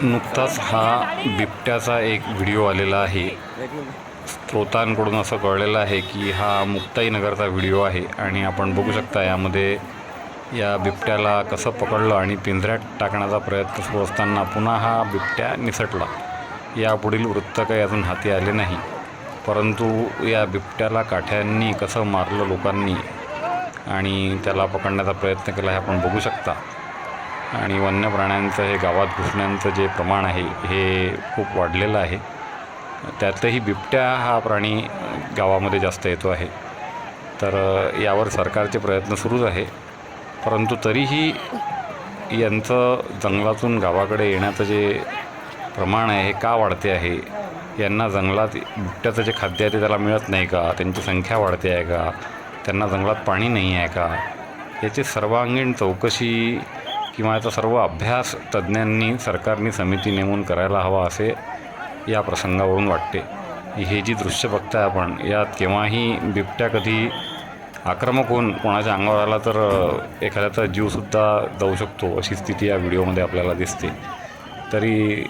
नुकताच हा बिबट्याचा एक व्हिडिओ आलेला आहे. स्रोतांकडून असं कळलेलं आहे की हा मुक्ताईनगरचा व्हिडिओ आहे आणि आपण बघू शकता यामध्ये या बिबट्याला कसं पकडलं आणि पिंजऱ्यात टाकण्याचा प्रयत्न सुरू असताना पुन्हा हा बिबट्या निसटला. यापुढील वृत्त काही अजून हाती आले नाही, परंतु या बिबट्याला काठ्यांनी कसं मारलं लोकांनी आणि त्याला पकडण्याचा प्रयत्न केला हे आपण बघू शकता. आणि वन्य प्राण्यांचं हे गावात घुसण्याचं जे प्रमाण आहे हे खूप वाढलेलं आहे. त्यातही बिबट्या हा प्राणी गावामध्ये जास्त येतो आहे. तर यावर सरकारचे प्रयत्न सुरूच आहे, परंतु तरीही यांचं जंगलातून गावाकडे येण्याचं जे प्रमाण आहे हे का वाढते आहे? यांना जंगलात बिबट्याचं जे खाद्य आहे ते त्याला मिळत नाही का? त्यांची संख्या वाढते आहे का? त्यांना जंगलात पाणी नाही आहे का? याची सर्वांगीण चौकशी किंवा याचा सर्व अभ्यास तज्ज्ञांनी सरकारनी समिती नेमून करायला हवा असे या प्रसंगावरून वाटते. हे जी दृश्य बघताय आपण, यात केव्हाही बिबट्या कधी आक्रमक होऊन कोणाच्या अंगावर आला तर एखाद्याचा जीवसुद्धा जाऊ शकतो, अशी स्थिती या व्हिडिओमध्ये आपल्याला दिसते. तरी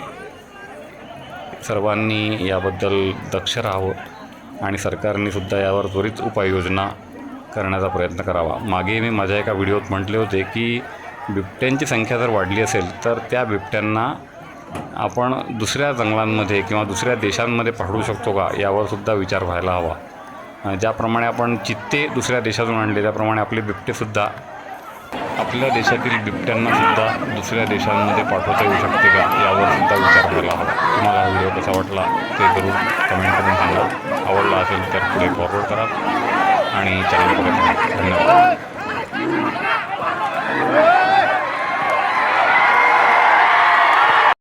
सर्वांनी याबद्दल दक्ष राहावं आणि सरकारनेसुद्धा यावर त्वरित उपाययोजना करण्याचा प्रयत्न करावा. मागे मी माझ्या एका व्हिडिओत म्हटले होते की बिबट्यांची संख्या जर वाढली असेल तर त्या बिबट्यांना आपण दुसऱ्या जंगलांमध्ये किंवा दुसऱ्या देशांमध्ये पाठवू शकतो का, यावरसुद्धा विचार व्हायला हवा. ज्याप्रमाणे आपण चित्ते दुसऱ्या देशातून आणले त्याप्रमाणे आपले बिबटेसुद्धा आपल्या देशातील बिबट्यांनासुद्धा दुसऱ्या देशांमध्ये पाठवता येऊ शकते का, यावरसुद्धा विचार व्हायला हवा. तुम्हाला हा व्हिडिओ कसा वाटला ते जरूर कमेंट करून सांगा. आवडला असेल तर पुढे फॉरवर्ड करा आणि चॅनल बघत राहा. धन्यवाद.